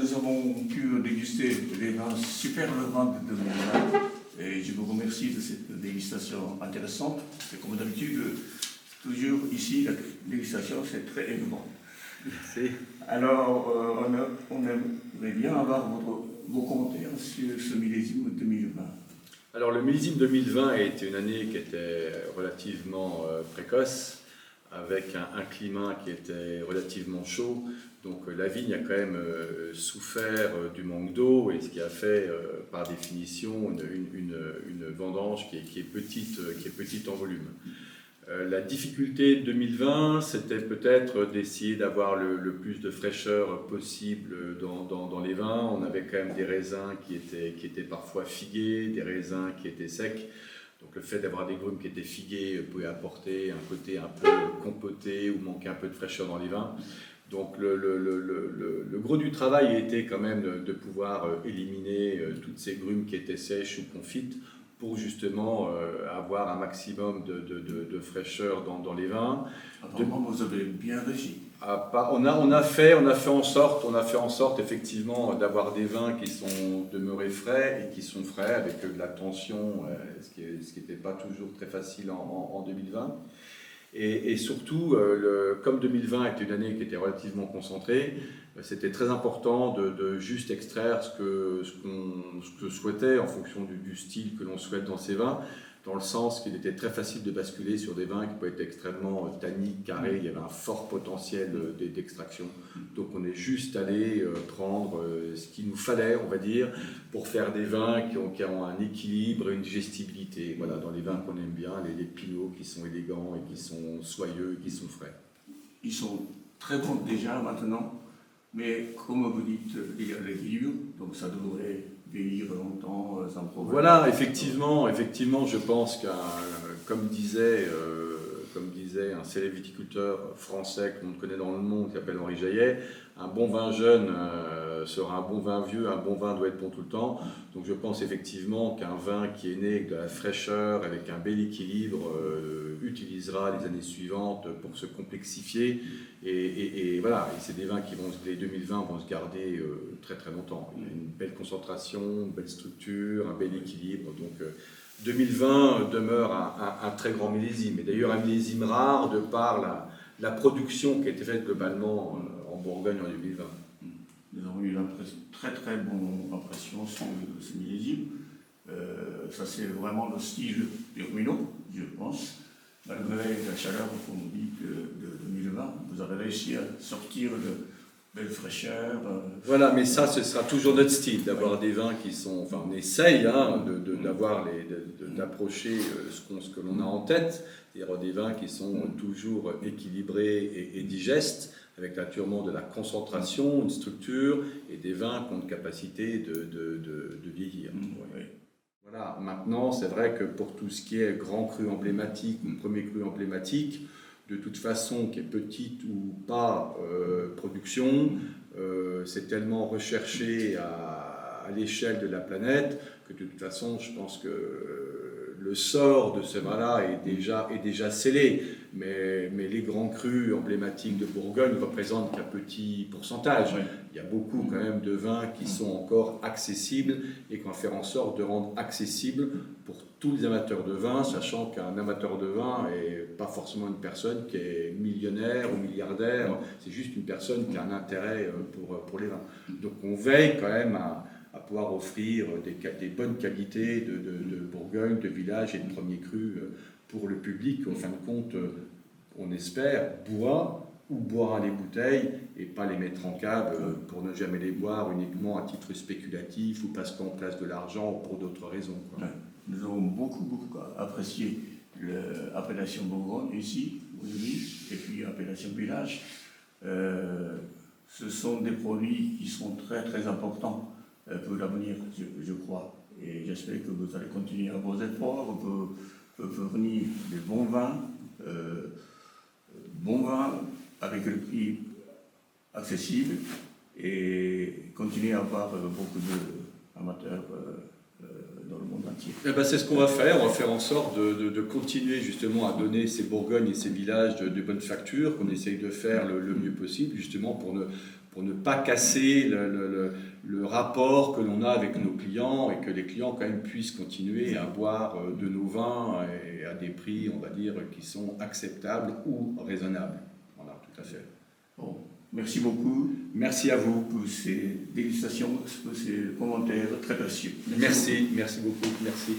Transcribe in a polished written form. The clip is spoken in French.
nous avons pu déguster les vins super vins de 2020 et je vous remercie de cette dégustation intéressante. Et comme d'habitude, toujours ici, la dégustation c'est très émouvant. Merci. Alors, on aimerait bien avoir vos commentaires sur ce millésime 2020. Alors le millésime 2020 a été une année qui était relativement précoce, avec un climat qui était relativement chaud. Donc la vigne a quand même souffert du manque d'eau, et ce qui a fait par définition une vendange qui est petite en volume. La difficulté de 2020, c'était peut-être d'essayer d'avoir le plus de fraîcheur possible dans les vins. On avait quand même des raisins qui étaient parfois figués, des raisins qui étaient secs. Donc le fait d'avoir des grumes qui étaient figués pouvait apporter un côté un peu compoté ou manquer un peu de fraîcheur dans les vins. Donc le gros du travail a été quand même de pouvoir éliminer toutes ces grumes qui étaient sèches ou confites, pour justement avoir un maximum de fraîcheur dans les vins. Apparemment, vous avez bien réussi. On a fait en sorte effectivement d'avoir des vins qui sont demeurés frais et qui sont frais avec de la tension, ce qui n'était pas toujours très facile en 2020. Et surtout, comme 2020 était une année qui était relativement concentrée, c'était très important de juste extraire ce que souhaitait en fonction du style que l'on souhaite dans ces vins, dans le sens qu'il était très facile de basculer sur des vins qui pouvaient être extrêmement tanniques, carrés, il y avait un fort potentiel d'extraction. Donc on est juste allé prendre ce qu'il nous fallait, on va dire, pour faire des vins qui ont un équilibre et une digestibilité. Voilà, dans les vins qu'on aime bien, les pinots qui sont élégants et qui sont soyeux et qui sont frais. Ils sont très bons déjà maintenant, mais comme vous dites, il y a l'équilibre, donc ça devrait vieillir longtemps sans problème. Voilà, effectivement, je pense comme disait un célèbre viticulteur français que l'on connaît dans le monde, qui s'appelle Henri Jaillet, un bon vin jeune sera un bon vin vieux, un bon vin doit être bon tout le temps. Donc je pense effectivement qu'un vin qui est né avec de la fraîcheur, avec un bel équilibre, utilisera les années suivantes pour se complexifier. Et voilà, et c'est des vins les 2020 vont se garder très très longtemps. Il y a une belle concentration, une belle structure, un bel équilibre. Donc 2020 demeure un très grand millésime. Et d'ailleurs un millésime rare de par la production qui a été faite globalement en Bourgogne en 2020. Nous avons eu une très très bonne impression sur ce millésime. Ça c'est vraiment le style Purmino, je pense. Malgré la chaleur, comme on dit, de 2020, vous avez réussi à sortir de belle fraîcheur. Voilà, mais ça, ce sera toujours notre style, d'avoir des vins qui sont... Enfin, on essaye d'approcher ce que l'on a en tête, c'est-à-dire des vins qui sont toujours équilibrés et digestes, avec naturellement de la concentration, une structure, et des vins qui ont une capacité de vieillir. Oui. Voilà. Maintenant, c'est vrai que pour tout ce qui est grand cru emblématique ou premier cru emblématique, de toute façon, qui est petite ou pas production, c'est tellement recherché à l'échelle de la planète que de toute façon, je pense que le sort de ce vin-là est déjà scellé. Mais les grands crus emblématiques de Bourgogne ne représentent qu'un petit pourcentage. Oui. Il y a beaucoup quand même de vins qui sont encore accessibles et qu'on va faire en sorte de rendre accessibles pour tous les amateurs de vin, sachant qu'un amateur de vin n'est pas forcément une personne qui est millionnaire ou milliardaire, c'est juste une personne qui a un intérêt pour les vins. Donc on veille quand même à pouvoir offrir des bonnes qualités de Bourgogne, de village et de premier cru pour le public, en fin de compte, on espère, boira les bouteilles et pas les mettre en cave pour ne jamais les boire uniquement à titre spéculatif ou parce qu'on place de l'argent ou pour d'autres raisons. Ouais. Nous avons beaucoup apprécié l'appellation Bourgogne ici, aujourd'hui, et puis l'appellation village. Ce sont des produits qui sont très très importants pour l'avenir, je crois. Et j'espère que vous allez continuer à vos efforts pour fournir des bons vins avec le prix accessible et continuer à avoir beaucoup d'amateurs dans le monde. monde entier. Eh ben, c'est ce qu'on va faire. On va faire en sorte de continuer justement à donner ces Bourgognes et ces villages de bonne facture, qu'on essaye de faire le mieux possible, justement pour ne pas casser le rapport que l'on a avec nos clients et que les clients quand même puissent continuer à boire de nos vins et à des prix, on va dire, qui sont acceptables ou raisonnables. Voilà, tout à fait. Bon, merci beaucoup. Merci à vous. Pour ces dégustations, pour ces commentaires très précieux. Merci beaucoup. Merci.